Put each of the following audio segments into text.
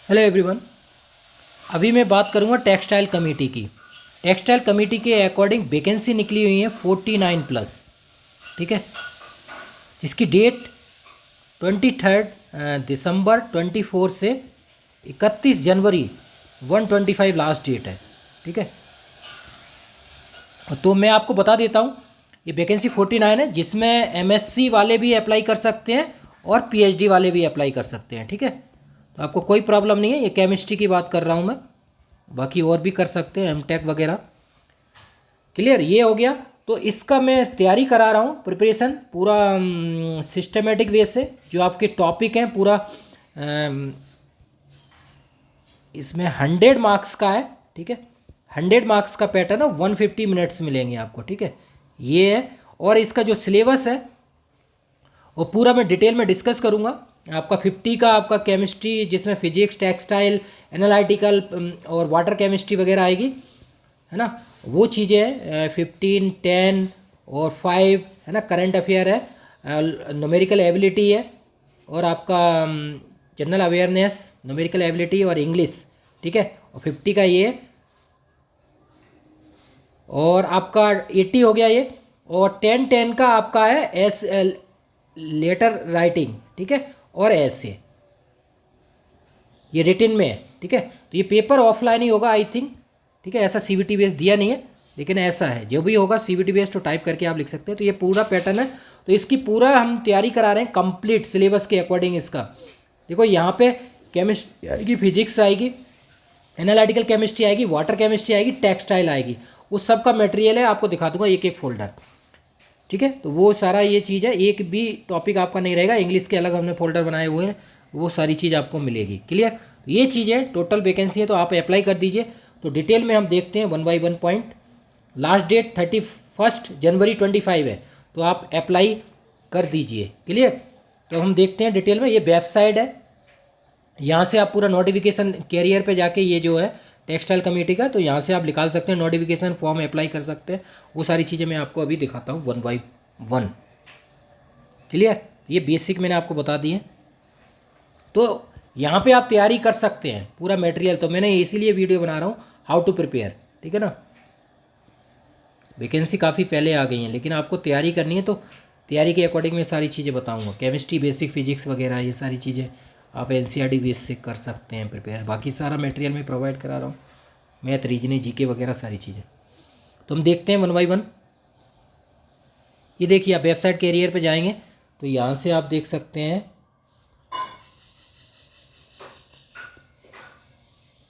Hello everyone. अभी मैं बात करूंगा टेक्सटाइल कमेटी की। टेक्सटाइल कमेटी के अकॉर्डिंग वैकेंसी निकली हुई है 49 प्लस, ठीक है, जिसकी डेट 23 दिसंबर 24 से 31 जनवरी 125 लास्ट डेट है, ठीक है। तो मैं आपको बता देता हूँ, ये वैकेंसी 49 है, जिसमें एमएससी वाले भी अप्लाई कर सकते हैं और पीएचडी वाले भी अप्लाई कर सकते हैं, ठीक है। तो आपको कोई प्रॉब्लम नहीं है। ये केमिस्ट्री की बात कर रहा हूँ मैं, बाकी और भी कर सकते हैं, एमटेक वगैरह। क्लियर, ये हो गया। तो इसका मैं तैयारी करा रहा हूँ, प्रिपरेशन पूरा सिस्टमेटिक वे से। जो आपके टॉपिक हैं पूरा इसमें 100 मार्क्स का है, ठीक है। 100 मार्क्स का पैटर्न है, 150 मिनट्स मिलेंगे आपको, ठीक है। ये है। और इसका जो सिलेबस है वो पूरा मैं डिटेल में डिस्कस करूँगा। आपका 50 का आपका केमिस्ट्री, जिसमें फिजिक्स, टेक्सटाइल, एनालिटिकल और वाटर केमिस्ट्री वगैरह आएगी, है ना। वो चीज़ें हैं 15, 10 और 5, है ना। करंट अफेयर है, न्यूमेरिकल एबिलिटी है, और आपका जनरल अवेयरनेस, न्यूमेरिकल एबिलिटी और इंग्लिश, ठीक है। और 50 का ये, और आपका 80 हो गया ये। और 10 का आपका है एस लेटर राइटिंग, ठीक है, और ऐसे ये रिटिन में है, ठीक है। तो ये पेपर ऑफलाइन ही होगा आई थिंक, ठीक है। ऐसा सीबीटी बेस दिया नहीं है, लेकिन ऐसा है, जो भी होगा सीबीटी बेस तो टाइप करके आप लिख सकते हैं। तो ये पूरा पैटर्न है। तो इसकी पूरा हम तैयारी करा रहे हैं कंप्लीट सिलेबस के अकॉर्डिंग। इसका देखो, यहाँ पे केमिस्ट्री आएगी, फिजिक्स आएगी, एनालिटिकल केमिस्ट्री आएगी, वाटर केमिस्ट्री आएगी, टेक्सटाइल आएगी। उस सब का मटेरियल है, आपको दिखा दूंगा एक एक फोल्डर, ठीक है। तो वो सारा ये चीज़ है, एक भी टॉपिक आपका नहीं रहेगा। इंग्लिश के अलग हमने फोल्डर बनाए हुए हैं, वो सारी चीज़ आपको मिलेगी। क्लियर, ये चीज़ है, टोटल वैकेंसी है, तो आप अप्लाई कर दीजिए। तो डिटेल में हम देखते हैं 1 बाई 1 पॉइंट। लास्ट डेट 31 जनवरी 25 है, तो आप अप्लाई कर दीजिए। क्लियर, तो हम देखते हैं डिटेल में। ये वेबसाइट है, यहाँ से आप पूरा नोटिफिकेशन कैरियर पे जाके, ये जो है टेक्सटाइल कमेटी का, तो यहाँ से आप निकाल सकते हैं नोटिफिकेशन, फॉर्म अप्लाई कर सकते हैं। वो सारी चीज़ें मैं आपको अभी दिखाता हूँ 1 बाई 1। क्लियर, ये बेसिक मैंने आपको बता दिए। तो यहाँ पे आप तैयारी कर सकते हैं पूरा मटेरियल। तो मैंने इसीलिए वीडियो बना रहा हूँ, हाउ टू प्रिपेयर, ठीक है ना। वैकेंसी काफ़ी पहले आ गई हैं, लेकिन आपको तैयारी करनी है, तो तैयारी के अकॉर्डिंग मैं सारी चीज़ें बताऊँगा। केमिस्ट्री, बेसिक फिजिक्स वगैरह, ये सारी चीज़ें आप एनसीईआरटी बेस से कर सकते हैं प्रिपेयर। बाकी सारा मटेरियल मैं प्रोवाइड करा रहा हूँ, मैथ, रीजनिंग, जीके वगैरह सारी चीज़ें। तो हम देखते हैं 1 बाई 1। ये देखिए, आप वेबसाइट कैरियर पे जाएंगे तो यहाँ से आप देख सकते हैं,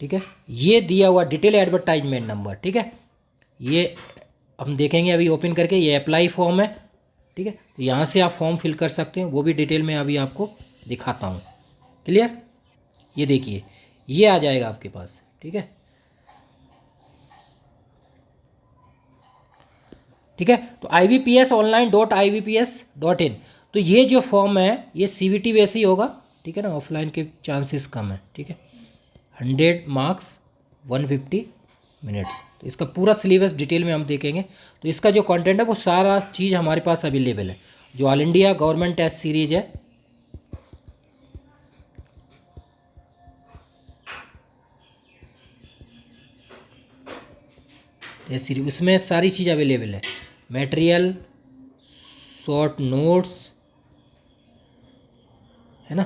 ठीक है। ये दिया हुआ डिटेल एडवर्टाइजमेंट नंबर, ठीक है। ये हम देखेंगे अभी ओपन करके, ये अप्लाई फॉर्म है, ठीक है। तो यहाँ से आप फॉर्म फिल कर सकते हैं, वो भी डिटेल में अभी आपको दिखाता हूँ। क्लियर, ये देखिए, ये आ जाएगा आपके पास, ठीक है, ठीक है। तो IBPS online.IBPS.in, तो ये जो फॉर्म है ये CBT वैसे ही होगा, ठीक है ना। ऑफलाइन के चांसेस कम है, ठीक है। 100 मार्क्स, 150 मिनट्स। तो इसका पूरा सिलेबस डिटेल में हम देखेंगे। तो इसका जो कंटेंट है वो सारा चीज़ हमारे पास अवेलेबल है। जो all India government test series है, टेस्ट सीरीज, उसमें सारी चीज़ अवेलेबल है। मटेरियल, शॉर्ट नोट्स, है ना,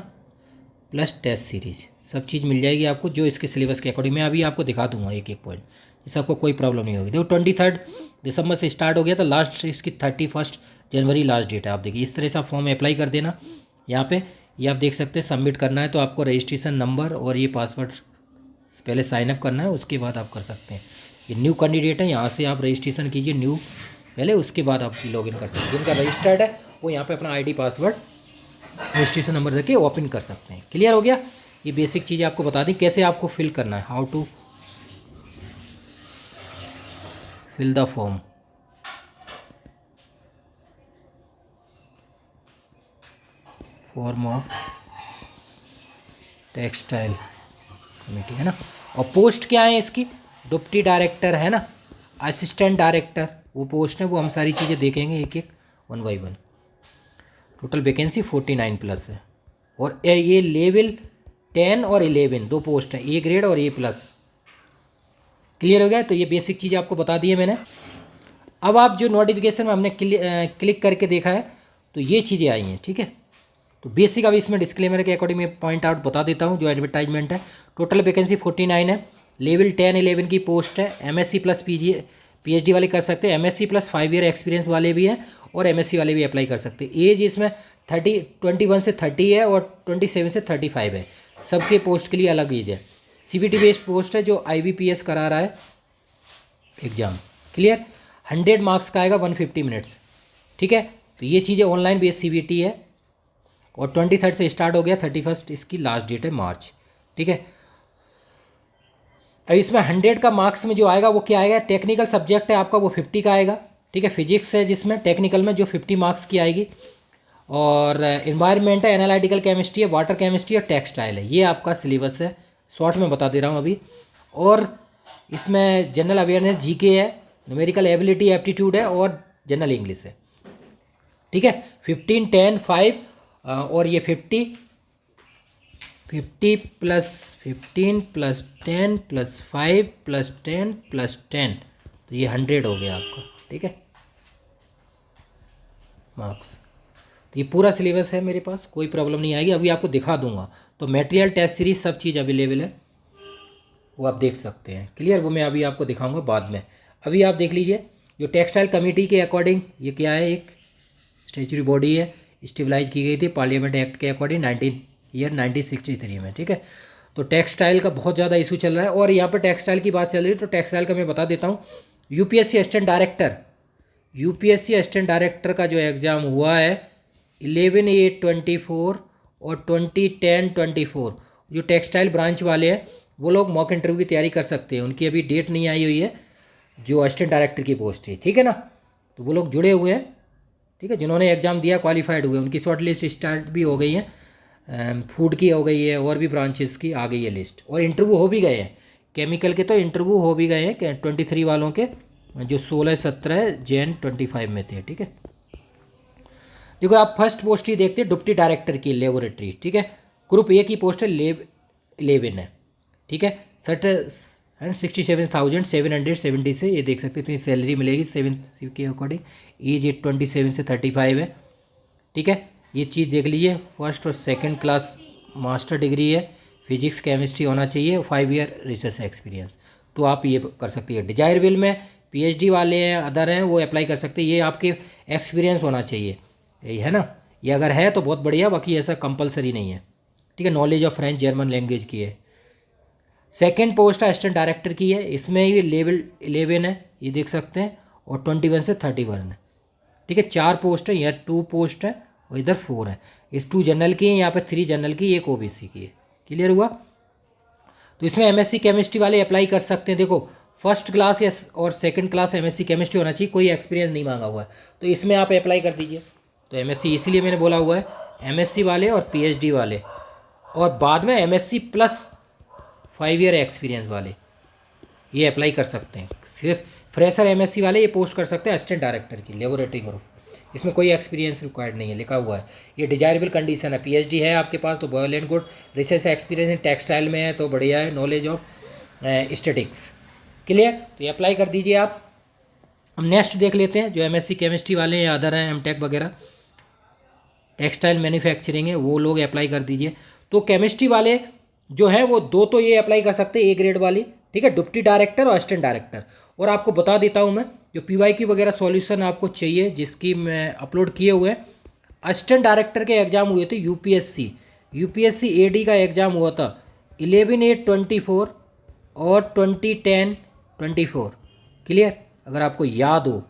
प्लस टेस्ट सीरीज, सब चीज़ मिल जाएगी आपको जो इसके सिलेबस के अकॉर्डिंग। मैं अभी आपको दिखा दूंगा एक एक पॉइंट, जिससे आपको कोई प्रॉब्लम नहीं होगी। देखो 23 दिसंबर से स्टार्ट हो गया था, लास्ट इसकी 31 जनवरी लास्ट डेट है। आप देखिए, इस तरह से आप फॉर्म अप्लाई कर देना। यहाँ पे ये आप देख सकते हैं, सबमिट करना है तो आपको रजिस्ट्रेशन नंबर और ये पासवर्ड पहले साइनअप करना है, उसके बाद आप कर सकते हैं। ये न्यू कैंडिडेट है, यहाँ से आप रजिस्ट्रेशन कीजिए न्यू पहले, उसके बाद आप लॉगिन कर सकते हैं। जिनका रजिस्टर्ड है वो यहाँ पे अपना आईडी, पासवर्ड, रजिस्ट्रेशन नंबर देके ओपन कर सकते हैं। क्लियर हो गया। ये बेसिक चीज़ें आपको बता दी कैसे आपको फिल करना है, how to fill the form. Form of textile committee, है ना। और पोस्ट क्या है इसकी, डिप्टी डायरेक्टर, है ना, असिस्टेंट डायरेक्टर, वो पोस्ट है। वो हम सारी चीज़ें देखेंगे एक एक 1 बाई 1। टोटल वैकेंसी 49 प्लस है। और ये लेवल 10 और 11 दो पोस्ट हैं, ए ग्रेड और ए प्लस। क्लियर हो गया? तो ये बेसिक चीज़ आपको बता दी है मैंने। अब आप जो नोटिफिकेशन में हमने क्लिक करके देखा है तो ये चीज़ें आई हैं, ठीक है। तो बेसिक अभी इसमें डिस्क्लेमर के अकॉर्डिंग मैं पॉइंट आउट बता देता हूँ। जो एडवर्टाइजमेंट है, टोटल वैकेंसी 49 है, लेवल 10-11 की पोस्ट है, एमएससी प्लस पीएचडी वाले कर सकते हैं, एमएससी प्लस 5 ईयर एक्सपीरियंस वाले भी हैं और एमएससी वाले भी अप्लाई कर सकते हैं। एज इसमें 21 से 30 है और 27 से 35 है, सबके पोस्ट के लिए अलग एज है। सीबीटी बेस्ड पोस्ट है जो आईबीपीएस करा रहा है एग्ज़ाम। क्लियर? 100 मार्क्स का आएगा, 150 मिनट्स, ठीक है। तो ये चीज़ें ऑनलाइन बेस्ड सीबीटी है और 23 से स्टार्ट हो गया, 31 इसकी लास्ट डेट है मार्च, ठीक है। अब इसमें 100 का मार्क्स में जो आएगा वो क्या आएगा, टेक्निकल सब्जेक्ट है आपका वो 50 का आएगा, ठीक है। फिजिक्स है जिसमें टेक्निकल में जो 50 मार्क्स की आएगी, और इन्वायरमेंट है, एनालिटिकल केमिस्ट्री है, वाटर केमिस्ट्री और टेक्सटाइल है। ये आपका सिलेबस है, शॉर्ट में बता दे रहा हूँ अभी। और इसमें जनरल अवेयरनेस जीके है, न्यूमेरिकल एबिलिटी एप्टीट्यूड है और जनरल इंग्लिश है, ठीक है। 15, 10, 5 और ये 50 plus 15 plus 10 plus 5 plus 10 plus 10, तो ये 100 हो गया आपका, ठीक है, मार्क्स। तो ये पूरा सिलेबस है मेरे पास, कोई प्रॉब्लम नहीं आएगी। अभी आपको दिखा दूंगा। तो मटेरियल, टेस्ट सीरीज, सब चीज़ अवेलेबल है, वो आप देख सकते हैं। क्लियर? वो मैं अभी आपको दिखाऊंगा बाद में। अभी आप देख लीजिए, जो टेक्सटाइल कमेटी के अकॉर्डिंग ये क्या है, एक स्टैच्यूटरी बॉडी है, स्टेबलाइज की गई थी पार्लियामेंट एक्ट के अकॉर्डिंग 1963 में, ठीक है। तो टेक्सटाइल का बहुत ज़्यादा इशू चल रहा है और यहाँ पर टेक्सटाइल की बात चल रही है, तो टेक्सटाइल का मैं बता देता हूँ। यूपीएससी असिस्टेंट डायरेक्टर का जो एग्ज़ाम हुआ है 11/8/24 और 20/10/24, जो टेक्सटाइल ब्रांच वाले हैं वो लोग मॉक इंटरव्यू की तैयारी कर सकते हैं। उनकी अभी डेट नहीं आई हुई है, जो असिस्टेंट डायरेक्टर की पोस्ट है, ठीक है ना। तो वो लोग जुड़े हुए हैं, ठीक है, जिन्होंने एग्ज़ाम दिया क्वालिफाइड हुए, उनकी शॉर्ट लिस्ट स्टार्ट भी हो गई है, फूड की हो गई है और भी ब्रांचेस की आ गई है लिस्ट, और इंटरव्यू हो भी गए हैं। केमिकल के तो इंटरव्यू हो भी गए हैं 23 वालों के, जो 16-17 जैन 25 में थे, ठीक है। देखो आप फर्स्ट पोस्ट ही देखते हैं, डिप्टी डायरेक्टर की लेबोरेटरी, ठीक है। ग्रुप ए की पोस्ट है 11 है, ठीक है। 67,770 से ये देख सकते हैं, इतनी सैलरी मिलेगी 7 के अकॉर्डिंग। एज 27 से 35 है, ठीक है। ये चीज़ देख लीजिए, फर्स्ट और सेकंड क्लास मास्टर डिग्री है, फिजिक्स केमिस्ट्री होना चाहिए, 5 ईयर रिसर्च एक्सपीरियंस, तो आप ये कर सकते हैं। डिजायरेबल में पीएचडी वाले हैं, अदर हैं, वो अप्लाई कर सकते हैं। ये आपके एक्सपीरियंस होना चाहिए, यही है ना। ये अगर है तो बहुत बढ़िया, बाकी ऐसा कंपलसरी नहीं है, ठीक है। Knowledge of French German language की है। सेकेंड पोस्ट असिस्टेंट डायरेक्टर की है, इसमें ये लेवल 11 है, ये देख सकते हैं, और 21 से 31 है, ठीक है। 4 पोस्ट है, यहाँ 2 पोस्ट है और इधर 4 है। इस 2 जनरल की है, यहाँ पे 3 जनरल की, 1 ओबीसी की है। क्लियर हुआ? तो इसमें एमएससी केमिस्ट्री वाले अप्लाई कर सकते हैं। देखो फर्स्ट क्लास या और सेकंड क्लास एमएससी केमिस्ट्री होना चाहिए, कोई एक्सपीरियंस नहीं मांगा हुआ है, तो इसमें आप अप्लाई कर दीजिए। तो एमएससी इसीलिए मैंने बोला हुआ है, एमएससी वाले और पीएचडी वाले, और बाद में एमएससी प्लस 5 ईयर एक्सपीरियंस वाले ये अप्लाई कर सकते हैं। सिर्फ फ्रेशर एमएससी वाले ये पोस्ट कर सकते हैं असिस्टेंट डायरेक्टर की लेबोरेटरी ग्रुप, इसमें कोई एक्सपीरियंस रिक्वायर्ड नहीं है, लिखा हुआ है। ये डिजायरेबल कंडीशन है, पीएचडी है आपके पास तो well and good, research experience in textile में है तो बढ़िया है, नॉलेज ऑफ स्टैटिक्स। क्लियर? तो ये अप्लाई कर दीजिए आप। हम नेक्स्ट देख लेते हैं, जो एमएससी केमिस्ट्री वाले हैं, अदर हैं, एमटेक वगैरह, टेक्सटाइल मैन्युफैक्चरिंग है, वो लोग अप्लाई कर दीजिए। तो केमिस्ट्री वाले जो है वो 2 तो ये अप्लाई कर सकते हैं, ए ग्रेड वाली, ठीक है, डिप्टी डायरेक्टर और असिस्टेंट डायरेक्टर। और आपको बता देता हूँ मैं, जो पीवाईक्यू वगैरह सॉल्यूशन आपको चाहिए, जिसकी मैं अपलोड किए हुए हैं। असिस्टेंट डायरेक्टर के एग्ज़ाम हुए थे यूपीएससी एडी का एग्ज़ाम हुआ था 11/8/24 और 20/10/24। क्लियर? अगर आपको याद हो,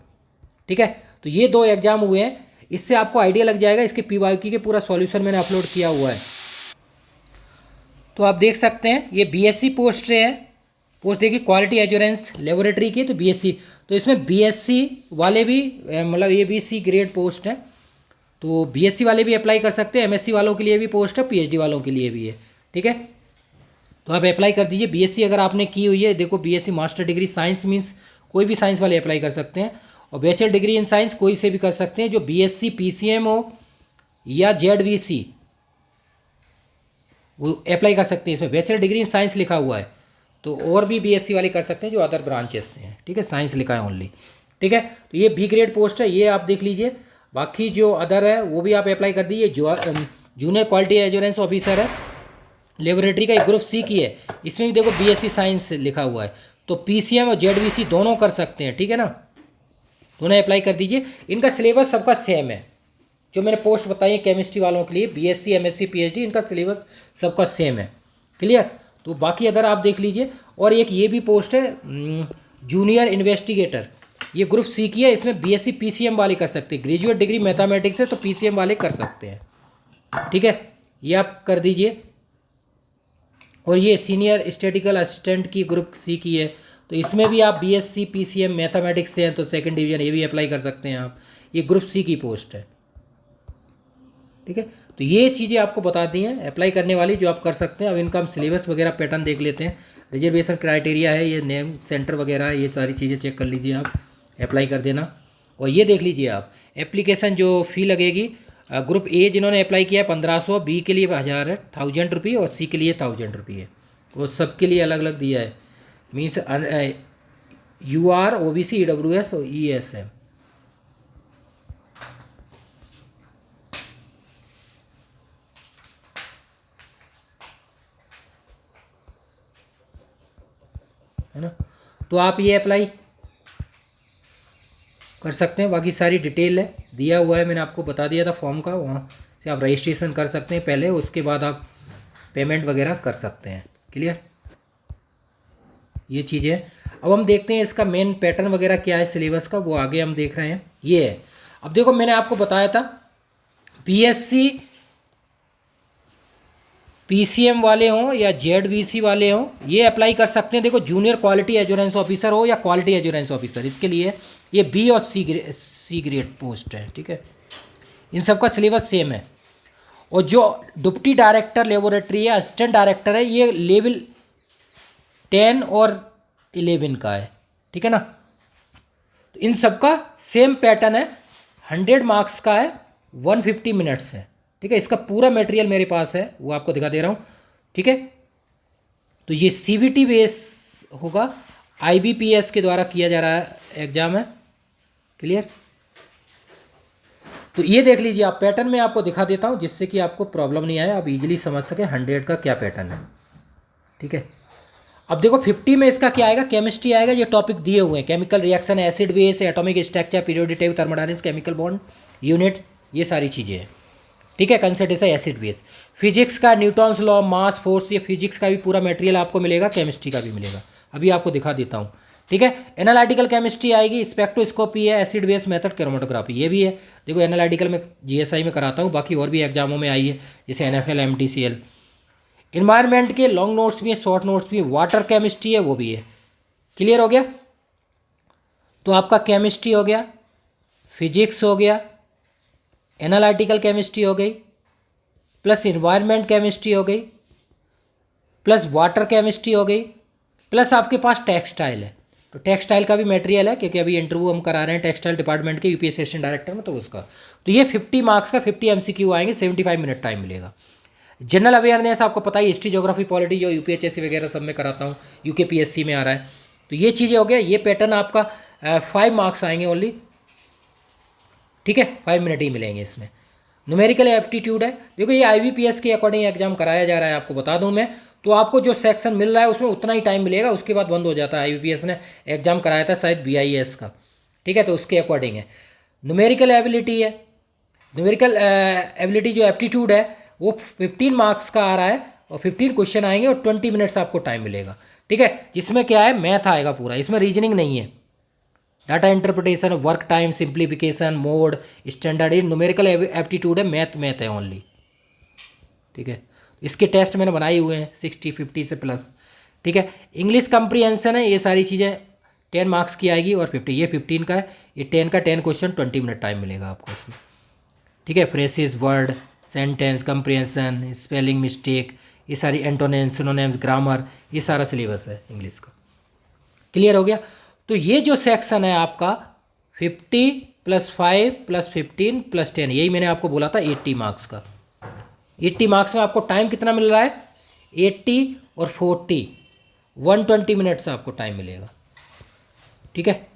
ठीक है। तो ये 2 एग्ज़ाम हुए हैं, इससे आपको आइडिया लग जाएगा। इसके पीवाईक्यू के पूरा सॉल्यूशन मैंने अपलोड किया हुआ है, तो आप देख सकते हैं। ये बीएससी पोस्ट है, पोस्ट देखिए क्वालिटी एश्योरेंस लेबोरेटरी की, तो बीएससी, तो इसमें बीएससी वाले भी मतलब एबीसी ग्रेड पोस्ट है, तो बीएससी वाले भी अप्लाई कर सकते हैं। एमएससी वालों के लिए भी पोस्ट है, पीएचडी वालों के लिए भी है, ठीक है। तो आप अप्लाई कर दीजिए। बीएससी अगर आपने की हुई है, देखो BSc master degree science means कोई भी साइंस वाले अप्लाई कर सकते हैं, और बैचलर डिग्री इन साइंस कोई से भी कर सकते हैं, जो बीएससी पीसीएम हो या जेडवीसी वो अप्लाई कर सकते हैं इसमें। बैचलर डिग्री इन साइंस लिखा हुआ है तो और भी बीएससी वाले कर सकते हैं जो अदर ब्रांचेस से हैं, ठीक है, साइंस लिखा है ओनली, ठीक है। तो ये बी ग्रेड पोस्ट है, ये आप देख लीजिए। बाकी जो अदर है वो भी आप अप्लाई कर दीजिए। जो जूनियर क्वालिटी एश्योरेंस ऑफिसर है लेबोरेटरी का, एक ग्रुप सी की है, इसमें भी देखो बीएससी साइंस लिखा हुआ है। तो पीसीएम और जेडवीसी दोनों कर सकते हैं, ठीक है ना, दोनों अप्लाई कर दीजिए। इनका सिलेबस सबका सेम है, जो मैंने पोस्ट बताई है केमिस्ट्री वालों के लिए, बीएससी एमएससी पीएचडी, इनका सिलेबस सबका सेम है, क्लियर। तो बाकी अदर आप देख लीजिए। और एक ये भी पोस्ट है जूनियर इन्वेस्टिगेटर, ये ग्रुप सी की है, इसमें बीएससी पीसीएम वाले कर सकते हैं, ग्रेजुएट डिग्री मैथमेटिक्स है तो पीसीएम वाले कर सकते हैं, ठीक है, ये आप कर दीजिए। और ये सीनियर स्टैटिकल असिस्टेंट की ग्रुप सी की है, तो इसमें भी आप बीएससी पीसीएम मैथमेटिक्स से हैं तो सेकंड डिवीजन ये भी अप्लाई कर सकते हैं आप, ये ग्रुप सी की पोस्ट है, ठीक है। तो ये चीज़ें आपको बता दी हैं अप्लाई करने वाली जो आप कर सकते हैं। अब इनका हम सिलेबस वगैरह पैटर्न देख लेते हैं। रिजर्वेशन क्राइटेरिया है, ये नेम सेंटर वगैरह है, ये सारी चीज़ें चेक कर लीजिए आप, अप्लाई कर देना। और ये देख लीजिए आप एप्लीकेशन जो फ़ी लगेगी, ग्रुप ए जिन्होंने अप्लाई किया है 1500, बी के लिए 1000 है 1000 रुपये, और सी के लिए 1000 रुपये है। वो सबके लिए अलग अलग दिया है, मीन्स UR OBC EWS और ESM, है ना। तो आप ये अप्लाई कर सकते हैं। बाकी सारी डिटेल है दिया हुआ है, मैंने आपको बता दिया था फॉर्म का, वहाँ से आप रजिस्ट्रेशन कर सकते हैं पहले, उसके बाद आप पेमेंट वगैरह कर सकते हैं, क्लियर। ये चीज़ें अब हम देखते हैं इसका मेन पैटर्न वगैरह क्या है सिलेबस का, वो आगे हम देख रहे हैं। ये है, अब देखो मैंने आपको बताया था बीएससी पीसीएम वाले हों या जेडवीसी वाले हों ये अप्लाई कर सकते हैं। देखो जूनियर क्वालिटी एश्योरेंस ऑफिसर हो या क्वालिटी एश्योरेंस ऑफिसर, इसके लिए ये बी और सी ग्रेड पोस्ट है, ठीक है। इन सब का सिलेबस सेम है। और जो डिप्टी डायरेक्टर लेबोरेटरी है, असिस्टेंट डायरेक्टर है, ये लेवल 10 और 11 का है, ठीक है ना। तो इन सब का सेम पैटर्न है, 100 मार्क्स का है, 150 मिनट्स है, ठीक है। इसका पूरा मटेरियल मेरे पास है, वो आपको दिखा दे रहा हूँ, ठीक है। तो ये सीबीटी बेस होगा, आईबीपीएस के द्वारा किया जा रहा है एग्जाम है, क्लियर। तो ये देख लीजिए आप, पैटर्न में आपको दिखा देता हूँ जिससे कि आपको प्रॉब्लम नहीं आए, आप इजीली समझ सकें 100 का क्या पैटर्न है, ठीक है। अब देखो 50 में इसका क्या आएगा, केमिस्ट्री आएगा, ये टॉपिक दिए हुए हैं, chemical reaction, acid base, atomic structure, periodic table, thermodynamics, chemical bond unit, ये सारी चीज़ें हैं, ठीक है। कंसंट्रेशन एसिड बेस, फिजिक्स का न्यूटन्स लॉ, मास फोर्स, ये फिजिक्स का भी पूरा मटेरियल आपको मिलेगा, केमिस्ट्री का भी मिलेगा, अभी आपको दिखा देता हूँ, ठीक है। एनालिटिकल केमिस्ट्री आएगी, स्पेक्ट्रोस्कोपी है, एसिड बेस मेथड, क्रोमेटोग्राफी, ये भी है। देखो एनालिटिकल में जीएसआई में कराता हूँ, बाकी और भी एग्जामों में आई है जैसे एनएफएल, एमटीसीएल। इन्वायरमेंट के लॉन्ग नोट्स भी हैं, शॉर्ट नोट्स भी हैं, वाटर केमिस्ट्री है वो भी है, क्लियर हो गया। तो आपका केमिस्ट्री हो गया, फिजिक्स हो गया, एनालिटिकल केमिस्ट्री हो गई, प्लस इन्वायरमेंट केमिस्ट्री हो गई, प्लस वाटर केमिस्ट्री हो गई, प्लस आपके पास टेक्सटाइल है। तो टेक्सटाइल का भी मटेरियल है, क्योंकि अभी इंटरव्यू हम करा रहे हैं टेक्सटाइल डिपार्टमेंट के यूपीएससी असिस्टेंट डायरेक्टर में, तो उसका तो ये 50 मार्क्स का 50 एमसीक्यू आएंगे, 75 मिनट टाइम मिलेगा। जनरल अवेयरनेस आपको पता ही, हिस्ट्री, ज्योग्राफी, पॉलिटी, जो यूपीएचएससी वगैरह सब में कराता हूँ, यूकेपीएससी में आ रहा है, तो ये चीज़ें हो गया। ये पैटर्न आपका 5 मार्क्स आएंगे ओनली, ठीक है, 5 मिनट ही मिलेंगे इसमें। न्यूमेरिकल एप्टीट्यूड है, देखो ये आईबीपीएस के अकॉर्डिंग एग्जाम कराया जा रहा है, आपको बता दूं मैं। तो आपको जो सेक्शन मिल रहा है उसमें उतना ही टाइम मिलेगा, उसके बाद बंद हो जाता है। आईबीपीएस ने एग्जाम कराया था शायद बीआईएस का, ठीक है, तो उसके अकॉर्डिंग है। न्यूमेरिकल एबिलिटी है, न्यूमेरिकल एबिलिटी जो एप्टीट्यूड है वो 15 मार्क्स का आ रहा है, और 15 क्वेश्चन आएंगे और 20 मिनट्स आपको टाइम मिलेगा, ठीक है। जिसमें क्या है, मैथ आएगा पूरा, इसमें रीजनिंग नहीं है। Data interpretation, work time, simplification, mode, standard, ये न्यूमेरिकल एप्टीट्यूड है, मैथ है ओनली, ठीक है। इसके टेस्ट मैंने बनाए हुए हैं 60, 50 से प्लस, ठीक है। इंग्लिश कंप्रीहेंशन है, ये सारी चीज़ें 10 मार्क्स की आएगी, और 50 ये 15 का है, ये 10 का 10 क्वेश्चन 20 मिनट टाइम मिलेगा आपको इसमें, ठीक है। Phrases, word, sentence, comprehension, spelling mistake, ये सारी एंटोनिम्स, सिनोनिम्स, ग्रामर, ये सारा सिलेबस है इंग्लिश का, क्लियर हो गया। तो ये जो सेक्शन है आपका 50 + 5 + 15 + 10, यही मैंने आपको बोला था 80 मार्क्स का। 80 मार्क्स में आपको टाइम कितना मिल रहा है, 80 और 40, 120 मिनट्स आपको टाइम मिलेगा। ठीक है,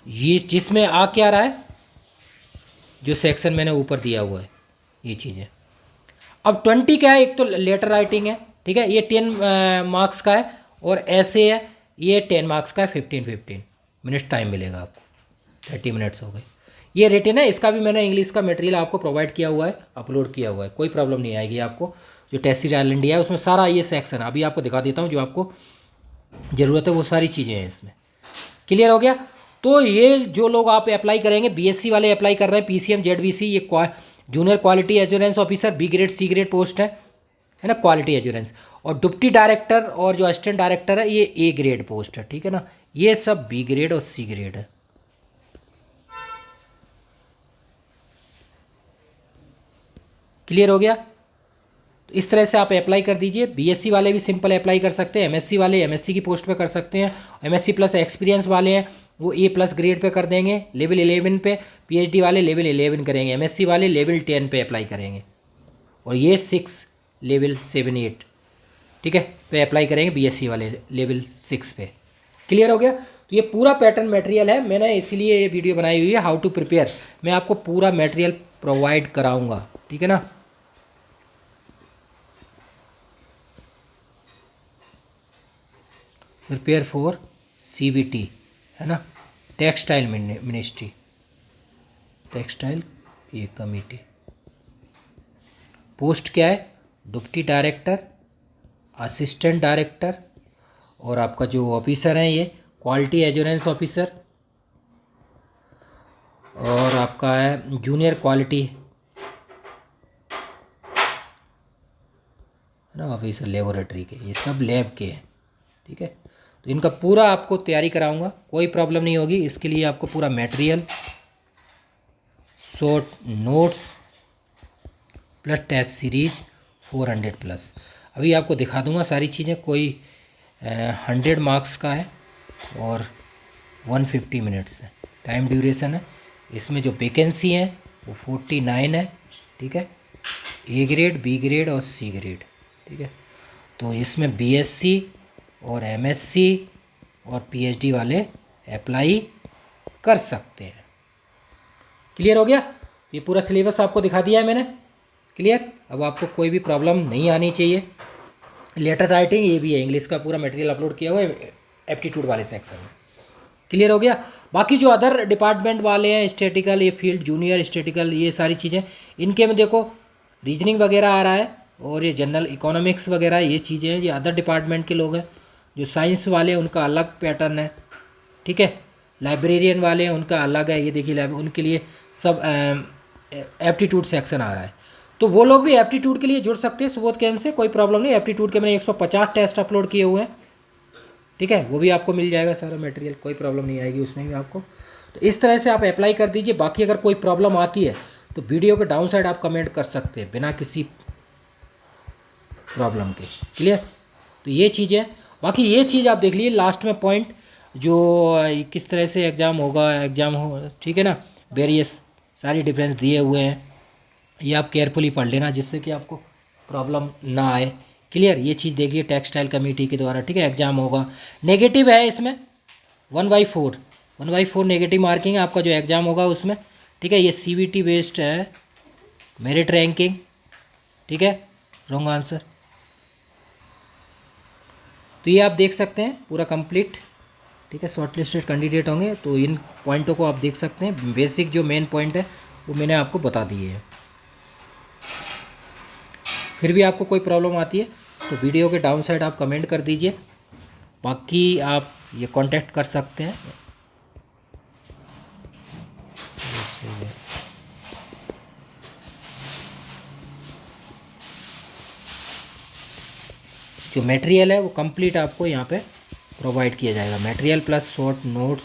ये जिसमें आ क्या रहा है, जो सेक्शन मैंने ऊपर दिया हुआ है ये चीज़ें। अब 20 क्या है, एक तो लेटर राइटिंग है, ठीक है, ये 10 मार्क्स का है, और ऐसे है ये 10 मार्क्स का है, 15 मिनट्स टाइम मिलेगा आपको, 30 मिनट्स हो गए। ये रिटन है, इसका भी मैंने इंग्लिश का मटेरियल आपको प्रोवाइड किया हुआ है, अपलोड किया हुआ है, कोई प्रॉब्लम नहीं आएगी आपको। जो टेस्ट ऑल इंडिया है उसमें सारा ये सेक्शन अभी आपको दिखा देता हूँ, जो आपको ज़रूरत है वो सारी चीज़ें हैं इसमें। क्लियर हो गया। तो ये जो लोग आप अप्लाई करेंगे, बीएससी वाले अप्लाई कर रहे हैं, पीसीएम जेडवीसी, ये junior quality assurance officer, B grade C grade post है ना, क्वालिटी एश्योरेंस। और डिप्टी डायरेक्टर और जो असिस्टेंट डायरेक्टर है ये ए ग्रेड पोस्ट है, ठीक है ना, ये सब बी ग्रेड और सी ग्रेड है। क्लियर हो गया। तो इस तरह से आप अप्लाई कर दीजिए। बीएससी वाले भी सिंपल अप्लाई कर सकते हैं, एमएससी वाले एमएससी की पोस्ट पे कर सकते हैं, एमएससी प्लस एक्सपीरियंस वाले हैं वो ए प्लस ग्रेड पे कर देंगे, लेवल 11 पे। पीएचडी वाले लेवल 11 करेंगे, एमएससी वाले लेवल 10 पे अप्लाई करेंगे, और ये 6 लेवल 7 8, ठीक है, पे अप्लाई करेंगे बीएससी वाले लेवल 6 पे। क्लियर हो गया। तो ये पूरा पैटर्न मटेरियल है, मैंने इसीलिए ये वीडियो बनाई हुई है, हाउ टू प्रिपेयर। मैं आपको पूरा मटेरियल प्रोवाइड कराऊंगा, ठीक है ना। प्रिपेयर फॉर सीबीटी, है ना, टेक्सटाइल मिनिस्ट्री, टेक्सटाइल ये कमेटी। पोस्ट क्या है, डिप्टी डायरेक्टर, असिस्टेंट डायरेक्टर, और आपका जो ऑफिसर है ये क्वालिटी एश्योरेंस ऑफिसर, और आपका है जूनियर क्वालिटी, है ना, ऑफिसर लेबोरेटरी के, ये सब लैब के हैं, ठीक है। तो इनका पूरा आपको तैयारी कराऊंगा, कोई प्रॉब्लम नहीं होगी। इसके लिए आपको पूरा material, short notes plus test series 400 plus, अभी आपको दिखा दूंगा सारी चीज़ें। कोई 100 मार्क्स का है और 150 मिनट्स है टाइम ड्यूरेशन है। इसमें जो वैकेंसी है वो 49 है, ठीक है, ए ग्रेड, बी ग्रेड और सी ग्रेड, ठीक है। तो इसमें बीएससी और एमएससी और पीएचडी वाले अप्लाई कर सकते हैं। क्लियर हो गया। ये पूरा सिलेबस आपको दिखा दिया है मैंने, क्लियर। अब आपको कोई भी प्रॉब्लम नहीं आनी चाहिए। लेटर राइटिंग ये भी है, इंग्लिश का पूरा मटेरियल अपलोड किया हुआ है एप्टीट्यूड वाले सेक्शन में। क्लियर हो गया। बाकी जो अदर डिपार्टमेंट वाले हैं, स्टैटिकल, ये फील्ड जूनियर स्टैटिकल, ये सारी चीज़ें, इनके में देखो रीजनिंग वगैरह आ रहा है, और ये जनरल इकोनॉमिक्स वगैरह ये चीज़ें हैं, ये अदर डिपार्टमेंट के लोग हैं। जो साइंस वाले हैं उनका अलग पैटर्न है, ठीक है। लाइब्रेरियन वाले हैं उनका अलग है, ये देखिए उनके लिए सब एप्टीट्यूड सेक्शन आ रहा है। तो वो लोग भी एप्टीट्यूड के लिए जुड़ सकते हैं सुबोध कैम्प से, कोई प्रॉब्लम नहीं। एप्टीट्यूड के मैंने 150 टेस्ट अपलोड किए हुए हैं, ठीक है, वो भी आपको मिल जाएगा सारा मटेरियल, कोई प्रॉब्लम नहीं आएगी उसमें भी आपको। तो इस तरह से आप अप्लाई कर दीजिए। बाकी अगर कोई प्रॉब्लम आती है तो वीडियो के डाउन साइड आप कमेंट कर सकते हैं बिना किसी प्रॉब्लम के। क्लियर। तो ये चीज़ है। बाकी ये चीज़ आप देख लीजिए लास्ट में पॉइंट, जो किस तरह से एग्ज़ाम होगा, एग्ज़ाम हो, ठीक है ना, वेरियस सारी डिफरेंस दिए हुए हैं, ये आप केयरफुली पढ़ लेना जिससे कि आपको प्रॉब्लम ना आए। क्लियर। ये चीज़ देख लीजिए टेक्सटाइल कमेटी के द्वारा, ठीक है, एग्ज़ाम होगा। नेगेटिव है इसमें 1/4 नेगेटिव मार्किंग है आपका जो एग्ज़ाम होगा उसमें, ठीक है। ये सीबीटी बेस्ड है, मेरिट रैंकिंग, ठीक है, रॉन्ग आंसर। तो ये आप देख सकते हैं पूरा कंप्लीट, ठीक है, शॉर्ट लिस्टेड कैंडिडेट होंगे तो इन पॉइंटों को आप देख सकते हैं। बेसिक जो मेन पॉइंट है वो मैंने आपको बता दिए हैं। फिर भी आपको कोई प्रॉब्लम आती है तो वीडियो के डाउन साइड आप कमेंट कर दीजिए। बाकी आप ये कांटेक्ट कर सकते हैं। जो मटेरियल है वो कंप्लीट आपको यहाँ पे प्रोवाइड किया जाएगा। Material plus short notes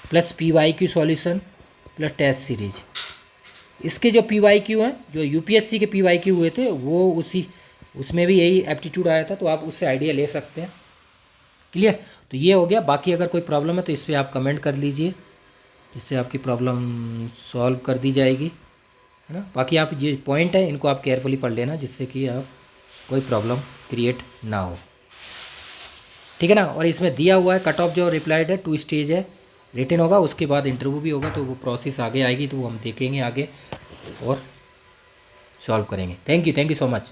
plus PYQ solution plus test series. इसके जो पीवाईक्यू हैं, जो यूपीएससी के पीवाईक्यू हुए थे वो उसमें भी यही एप्टीट्यूड आया था, तो आप उससे आइडिया ले सकते हैं। क्लियर। तो ये हो गया। बाकी अगर कोई प्रॉब्लम है तो इस पर आप कमेंट कर लीजिए, जिससे आपकी प्रॉब्लम सॉल्व कर दी जाएगी, है ना। बाकी आप ये पॉइंट है इनको आप केयरफुली पढ़ लेना, जिससे कि आप कोई प्रॉब्लम क्रिएट ना हो, ठीक है ना। और इसमें दिया हुआ है कट ऑफ जो रिप्लाइड है 2 स्टेज है, रिटन होगा उसके बाद इंटरव्यू भी होगा, तो वो प्रोसेस आगे आएगी तो वो हम देखेंगे आगे और सॉल्व करेंगे। Thank you so much.